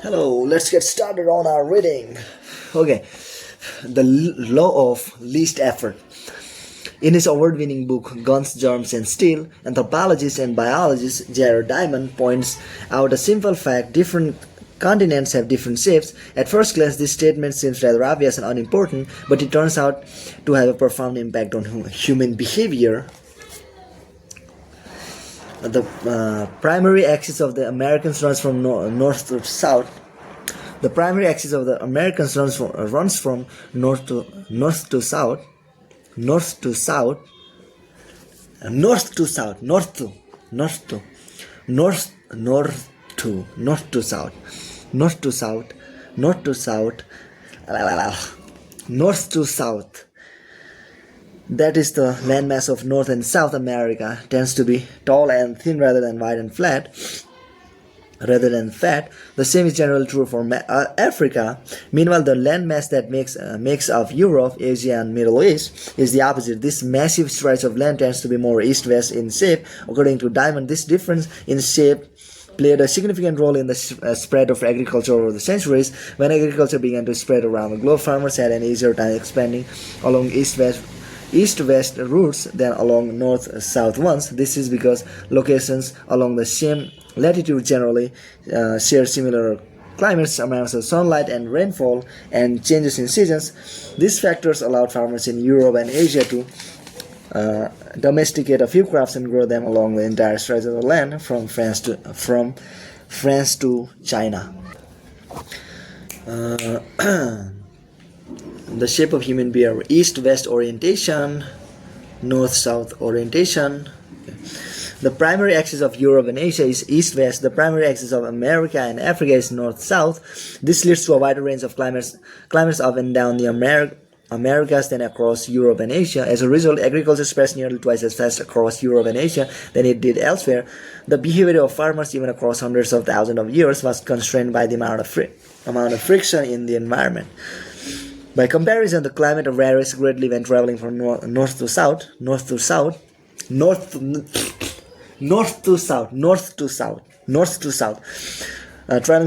Hello, let's get started on our reading. Okay, the law of least effort. In his award-winning book Guns, Germs and Steel, anthropologist and biologist Jared Diamond points out a simple fact: different continents have different shapes. At first glance, this statement seems rather obvious and unimportant, but it turns out to have a profound impact on human behavior. The primary axis of the Americans runs from north to south. The primary axis of the Americans runs from north to south, north to south, north to south, north to south, north to south, north to south, north to south. That is, the landmass of North and South America tends to be tall and thin rather than wide and flat. Rather than fat. The same is generally true for Africa. Meanwhile, the landmass that makes of Europe, Asia, and Middle East is the opposite. This massive stretch of land tends to be more east-west in shape. According to Diamond, this difference in shape played a significant role in the spread of agriculture over the centuries. When agriculture began to spread around the globe, farmers had an easier time expanding along east-west routes than along north-south ones. This is because locations along the same latitude generally share similar climates, amounts of sunlight and rainfall, and changes in seasons. These factors allowed farmers in Europe and Asia to domesticate a few crops and grow them along the entire stretch of the land from France to China. The shape of human behavior: east-west orientation, north-south orientation. The primary axis of Europe and Asia is east-west. The primary axis of America and Africa is north-south. This leads to a wider range of climates up and down the Americas than across Europe and Asia. As a result, agriculture spreads nearly twice as fast across Europe and Asia than it did elsewhere. The behavior of farmers, even across hundreds of thousands of years, was constrained by the amount of friction in the environment. By comparison, the climate varies greatly when traveling from north to south. Traveling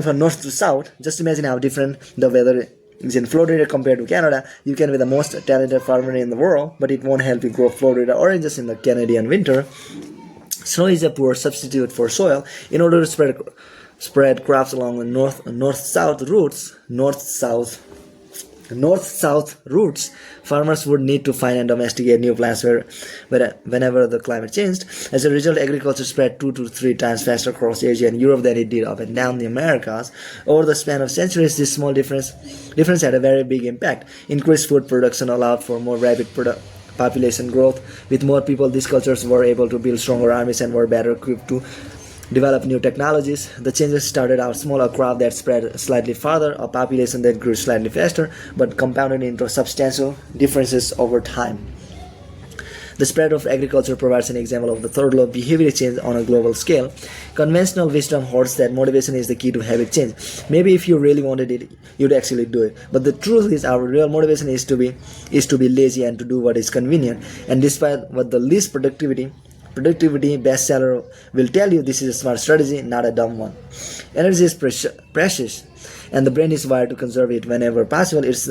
from north to south, just imagine how different the weather is in Florida compared to Canada. You can be the most talented farmer in the world, but it won't help you grow Florida oranges in the Canadian winter. Snow is a poor substitute for soil. In order to spread crops along the north-south routes, farmers would need to find and domesticate new plants whenever the climate changed. As a result, agriculture spread 2 to 3 times faster across Asia and Europe than it did up and down the Americas. Over the span of centuries, this small difference had a very big impact. Increased food production allowed for more rapid population growth. With more people, these cultures were able to build stronger armies and were better equipped to develop new technologies. The changes started out small: a crop that spread slightly farther, a population that grew slightly faster, but compounded into substantial differences over time. The spread of agriculture provides an example of the third law of behavior change on a global scale. Conventional wisdom holds that motivation is the key to habit change. Maybe if you really wanted it, you'd actually do it. But the truth is, our real motivation is to be lazy and to do what is convenient. And despite what the least productivity bestseller will tell you, this is a smart strategy, not a dumb one. Energy is precious, and the brain is wired to conserve it whenever possible. It's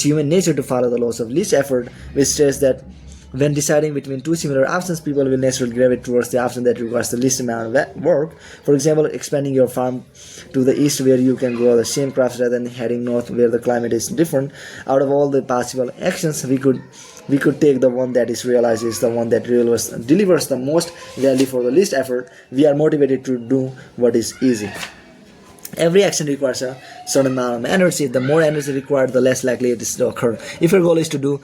human nature to follow the laws of least effort, which states that when deciding between two similar options, people will naturally gravitate towards the option that requires the least amount of work. For example, expanding your farm to the east where you can grow the same crops rather than heading north where the climate is different. Out of all the possible actions, we could take the one that is realized is the one that delivers the most value for the least effort. We are motivated to do what is easy. Every action requires a certain amount of energy. The more energy required, the less likely it is to occur. If your goal is to do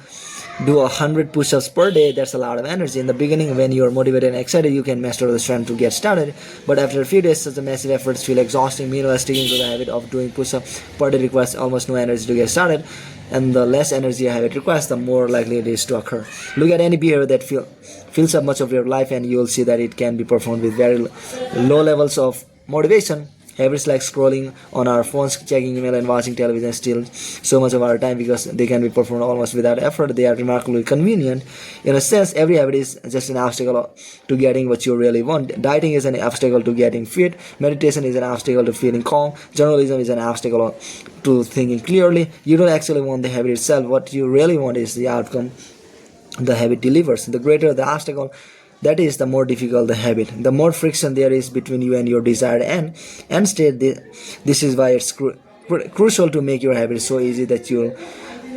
100 push-ups per day, that's a lot of energy. In the beginning, when you are motivated and excited, you can muster the strength to get started. But after a few days, such a massive efforts feel exhausting. Meanwhile, sticking to the habit of doing push-ups per day requires almost no energy to get started. And the less energy a habit requires, the more likely it is to occur. Look at any behavior that fills up much of your life, and you will see that it can be performed with very low levels of motivation. Habits like scrolling on our phones, checking email, and watching television steal so much of our time because they can be performed almost without effort. They are remarkably convenient. In a sense, every habit is just an obstacle to getting what you really want. Dieting is an obstacle to getting fit. Meditation is an obstacle to feeling calm. Journalism is an obstacle to thinking clearly. You don't actually want the habit itself. What you really want is the outcome the habit delivers. The greater the obstacle, that is, the more difficult the habit, the more friction there is between you and your desired end state. This is why it's crucial to make your habits so easy that you'll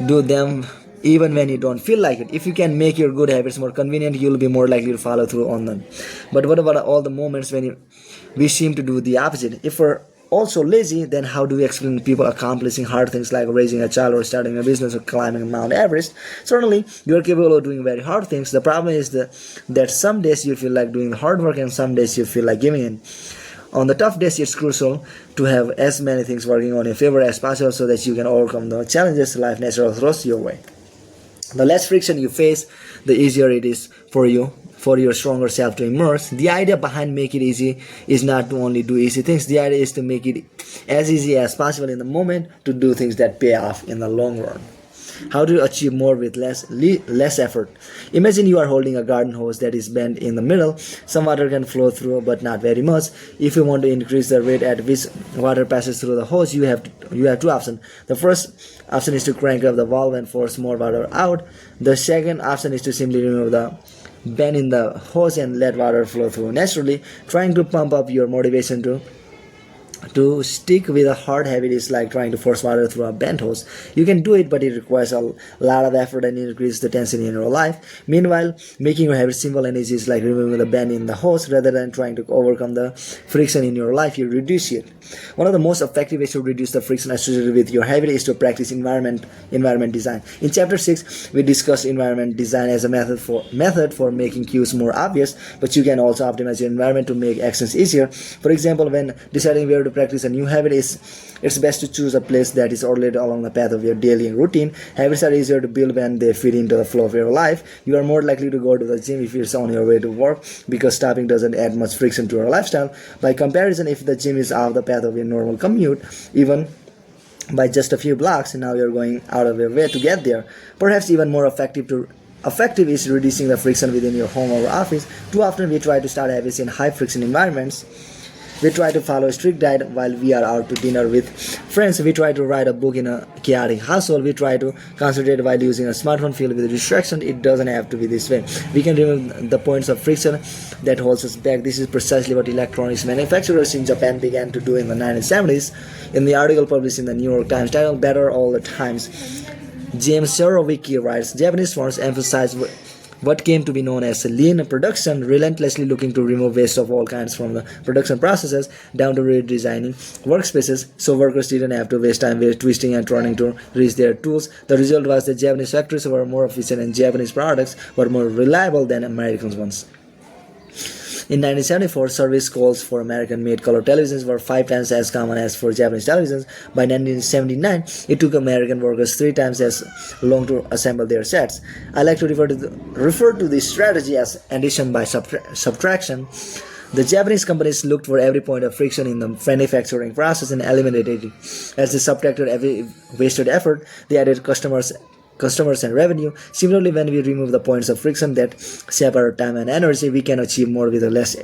do them even when you don't feel like it. If you can make your good habits more convenient, you'll be more likely to follow through on them. But what about all the moments when we seem to do the opposite? If we're also lazy, then how do we explain people accomplishing hard things like raising a child or starting a business or climbing Mount Everest? Certainly, you are capable of doing very hard things. The problem is that some days you feel like doing the hard work and some days you feel like giving in. On the tough days, it's crucial to have as many things working on your favor as possible so that you can overcome the challenges life naturally throws your way. The less friction you face, the easier it is for your stronger self to emerge. The idea behind make it easy is not to only do easy things. The idea is to make it as easy as possible in the moment to do things that pay off in the long run. How to achieve more with less effort? Imagine you are holding a garden hose that is bent in the middle. Some water can flow through, but not very much. If you want to increase the rate at which water passes through the hose, you have two options. The first option is to crank up the valve and force more water out. The second option is to simply remove the bend in the hose and let water flow through naturally. Trying to pump up your motivation to stick with a hard habit is like trying to force water through a bent hose. You can do it, but it requires a lot of effort and increases the tension in your life. Meanwhile, making your habit simple and easy is like removing the bend in the hose. Rather than trying to overcome the friction in your life, you reduce it. One of the most effective ways to reduce the friction associated with your habit is to practice environment design. In chapter 6, we discussed environment design as a method for making cues more obvious, but you can also optimize your environment to make actions easier. For example, when deciding where to practice a new habit, it's best to choose a place that is already along the path of your daily routine. Habits are easier to build when they fit into the flow of your life. You are more likely to go to the gym if it's on your way to work because stopping doesn't add much friction to your lifestyle. By comparison, if the gym is off the path of your normal commute, even by just a few blocks, now you're going out of your way to get there. Perhaps even more effective is reducing the friction within your home or office. Too often we try to start habits in high friction environments. We try to follow a strict diet while we are out to dinner with friends. We try to write a book in a chaotic household. We try to concentrate while using a smartphone filled with distraction. It doesn't have to be this way. We can remove the points of friction that holds us back. This is precisely what electronics manufacturers in Japan began to do in the 1970s. In the article published in the New York Times titled "Better All the Times," James Sorowicki writes, Japanese firms emphasize what came to be known as lean production, relentlessly looking to remove waste of all kinds from the production processes down to redesigning workspaces so workers didn't have to waste time twisting and turning to reach their tools. The result was that Japanese factories were more efficient and Japanese products were more reliable than American ones. In 1974, service calls for American-made color televisions were 5 times as common as for Japanese televisions. By 1979, it took American workers 3 times as long to assemble their sets. I like to refer to this strategy as addition by subtraction. The Japanese companies looked for every point of friction in the manufacturing process and eliminated it. As they subtracted every wasted effort, they added customers and revenue. Similarly, when we remove the points of friction that sap our time and energy, we can achieve more with less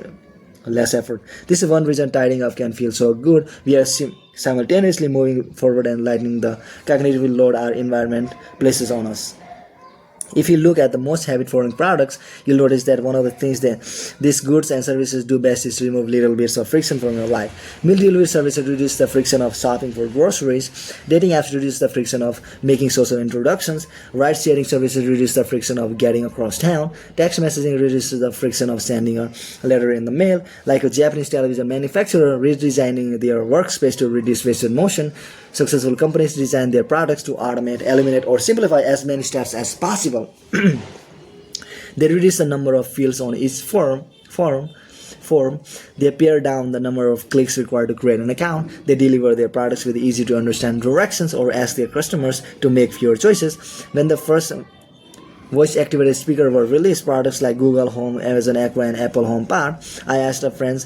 effort. This is one reason tidying up can feel so good. We are simultaneously moving forward and lightening the cognitive load our environment places on us. If you look at the most habit-forming products, you'll notice that one of the things that these goods and services do best is to remove little bits of friction from your life. Meal delivery services reduce the friction of shopping for groceries. Dating apps reduce the friction of making social introductions. Ride-sharing services reduce the friction of getting across town. Text messaging reduces the friction of sending a letter in the mail. Like a Japanese television manufacturer redesigning their workspace to reduce wasted motion, successful companies design their products to automate, eliminate, or simplify as many steps as possible. They reduce the number of fields on each form. They pare down the number of clicks required to create an account. They deliver their products with easy to understand directions or ask their customers to make fewer choices. When the first voice-activated speaker were released, products like Google Home, Amazon Echo, and Apple HomePod, I asked a friend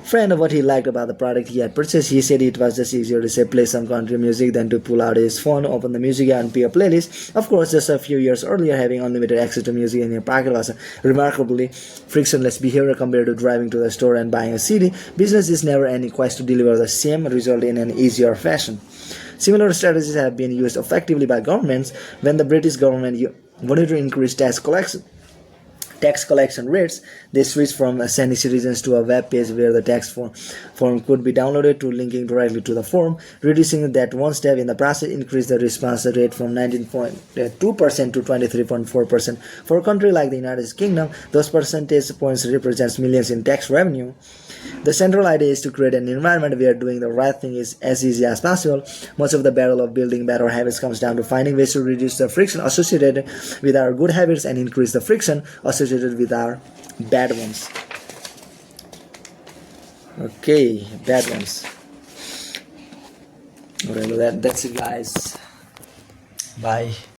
friend what he liked about the product he had purchased. He said it was just easier to say play some country music than to pull out his phone, open the music app, and play a playlist. Of course, just a few years earlier, having unlimited access to music in your pocket was a remarkably frictionless behavior compared to driving to the store and buying a CD. Business is never any quest to deliver the same result in an easier fashion. Similar strategies have been used effectively by governments. When the British government wanted to increase tax collection rates, they switched from sending citizens to a web page where the tax form could be downloaded to linking directly to the form. Reducing that one step in the process increased the response rate from 19.2% to 23.4%. For a country like the United Kingdom, those percentage points represents millions in tax revenue. The central idea is to create an environment where doing the right thing is as easy as possible. Much of the battle of building better habits comes down to finding ways to reduce the friction associated with our good habits and increase the friction associated with our bad ones. Okay, bad ones. Okay, that's it, guys. Bye.